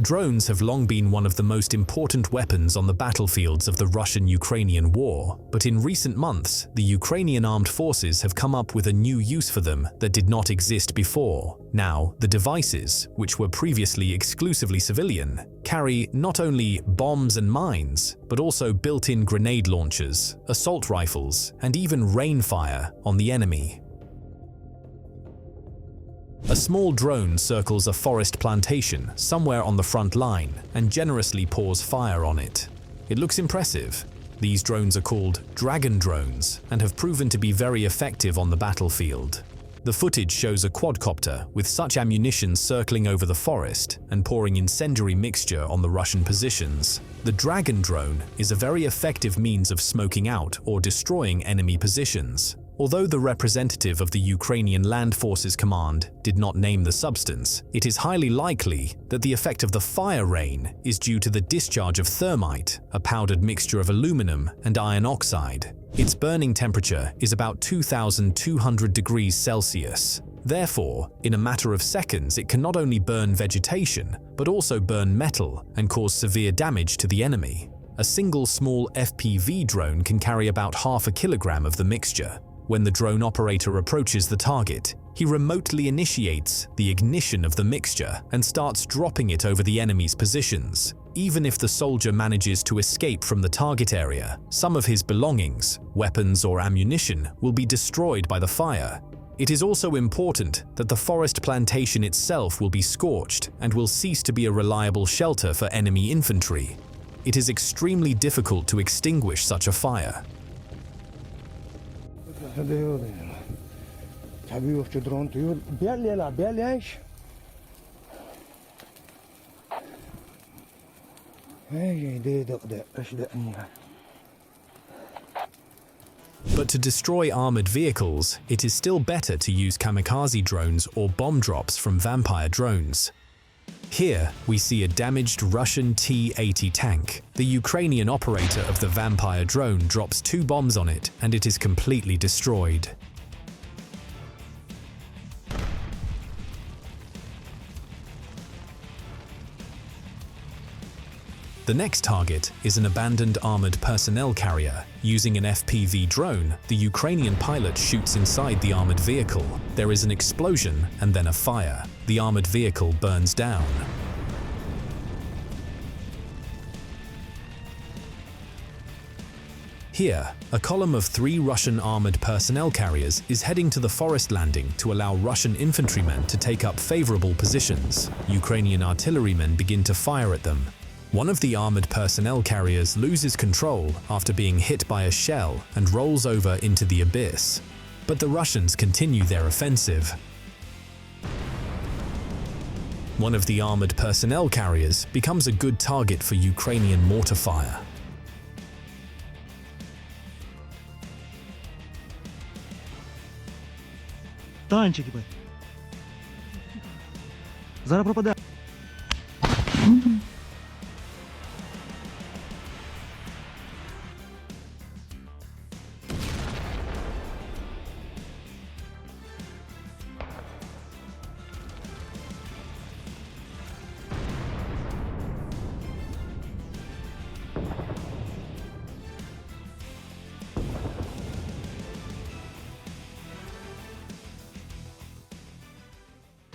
Drones have long been one of the most important weapons on the battlefields of the Russian-Ukrainian war, but in recent months, the Ukrainian Armed Forces have come up with a new use for them that did not exist before. Now, the devices, which were previously exclusively civilian, carry not only bombs and mines, but also built-in grenade launchers, assault rifles, and even rainfire on the enemy. A small drone circles a forest plantation somewhere on the front line and generously pours fire on it. It looks impressive. These drones are called DRAGON drones and have proven to be very effective on the battlefield. The footage shows a quadcopter with such ammunition circling over the forest and pouring incendiary mixture on the Russian positions. The DRAGON drone is a very effective means of smoking out or destroying enemy positions. Although the representative of the Ukrainian Land Forces Command did not name the substance, it is highly likely that the effect of the fire rain is due to the discharge of thermite, a powdered mixture of aluminum and iron oxide. Its burning temperature is about 2,200 degrees Celsius. Therefore, in a matter of seconds, it can not only burn vegetation, but also burn metal and cause severe damage to the enemy. A single small FPV drone can carry about half a kilogram of the mixture. When the drone operator approaches the target, he remotely initiates the ignition of the mixture and starts dropping it over the enemy's positions. Even if the soldier manages to escape from the target area, some of his belongings, weapons or ammunition will be destroyed by the fire. It is also important that the forest plantation itself will be scorched and will cease to be a reliable shelter for enemy infantry. It is extremely difficult to extinguish such a fire. But to destroy armored vehicles, it is still better to use kamikaze drones or bomb drops from Vampire drones. Here, we see a damaged Russian T-80 tank. The Ukrainian operator of the Vampire drone drops 2 bombs on it, and it is completely destroyed. The next target is an abandoned armored personnel carrier. Using an FPV drone, the Ukrainian pilot shoots inside the armored vehicle. There is an explosion and then a fire. The armored vehicle burns down. Here, a column of 3 Russian armored personnel carriers is heading to the forest landing to allow Russian infantrymen to take up favorable positions. Ukrainian artillerymen begin to fire at them. One of the armored personnel carriers loses control after being hit by a shell and rolls over into the abyss. But the Russians continue their offensive. One of the armored personnel carriers becomes a good target for Ukrainian mortar fire. Танчики, блядь. Зараз пропаде.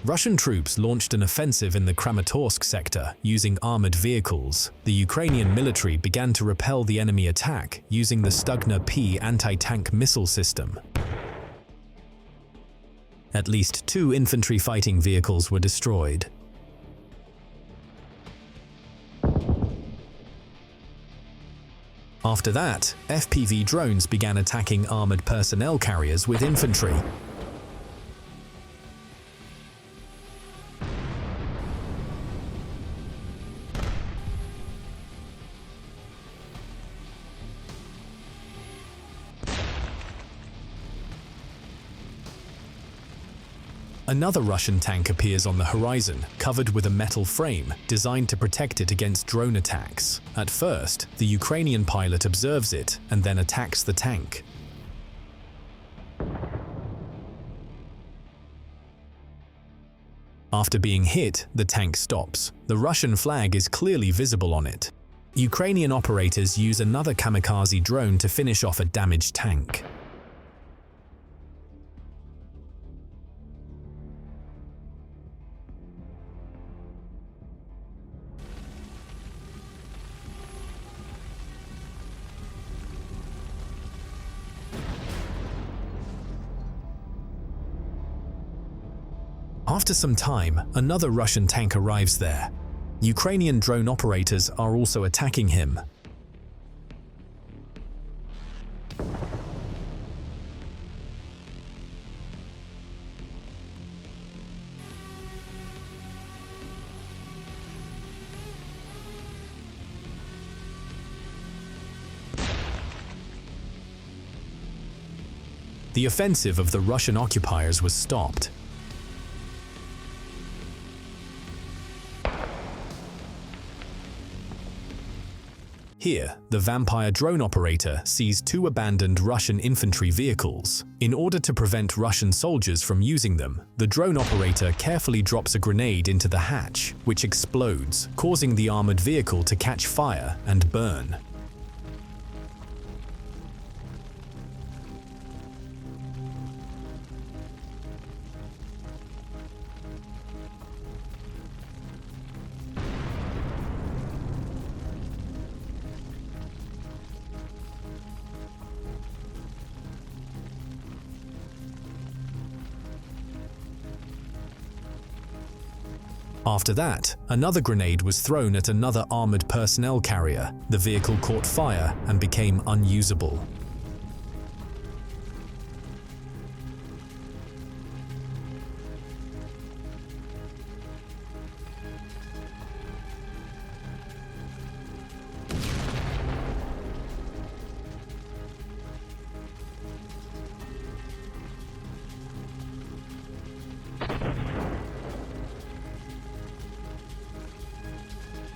Russian troops launched an offensive in the Kramatorsk sector using armored vehicles. The Ukrainian military began to repel the enemy attack using the Stugna P anti-tank missile system. At least 2 infantry fighting vehicles were destroyed. After that, FPV drones began attacking armored personnel carriers with infantry. Another Russian tank appears on the horizon, covered with a metal frame designed to protect it against drone attacks. At first, the Ukrainian pilot observes it and then attacks the tank. After being hit, the tank stops. The Russian flag is clearly visible on it. Ukrainian operators use another kamikaze drone to finish off a damaged tank. After some time, another Russian tank arrives there. Ukrainian drone operators are also attacking him. The offensive of the Russian occupiers was stopped. Here, the vampire drone operator sees two abandoned Russian infantry vehicles. In order to prevent Russian soldiers from using them, the drone operator carefully drops a grenade into the hatch, which explodes, causing the armored vehicle to catch fire and burn. After that, another grenade was thrown at another armored personnel carrier. The vehicle caught fire and became unusable.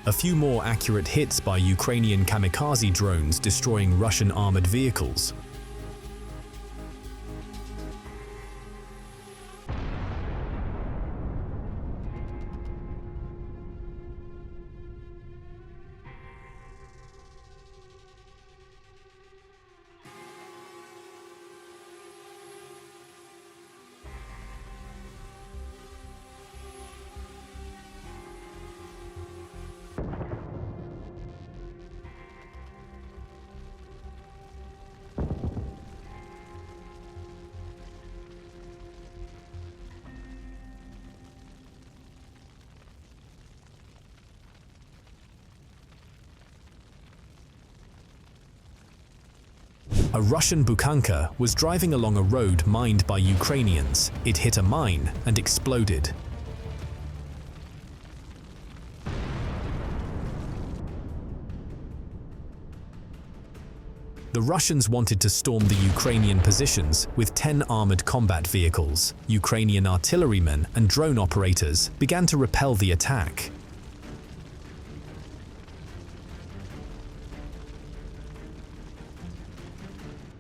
A few more accurate hits by Ukrainian kamikaze drones destroying Russian armored vehicles. A Russian bukanka was driving along a road mined by Ukrainians. It hit a mine and exploded. The Russians wanted to storm the Ukrainian positions with 10 armored combat vehicles. Ukrainian artillerymen and drone operators began to repel the attack.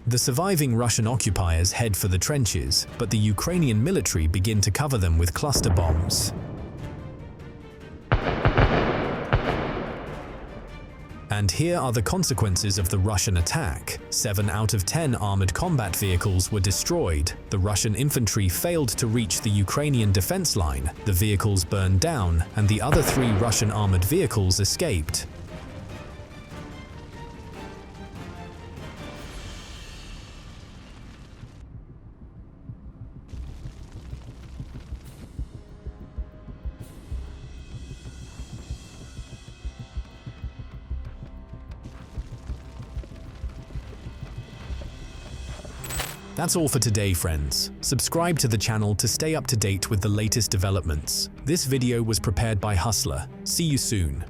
The surviving Russian occupiers head for the trenches, but the Ukrainian military begin to cover them with cluster bombs. And here are the consequences of the Russian attack. 7 out of 10 armored combat vehicles were destroyed. The Russian infantry failed to reach the Ukrainian defense line. The vehicles burned down, and the other 3 Russian armored vehicles escaped. That's all for today, friends. Subscribe to the channel to stay up to date with the latest developments. This video was prepared by Hustler. See you soon.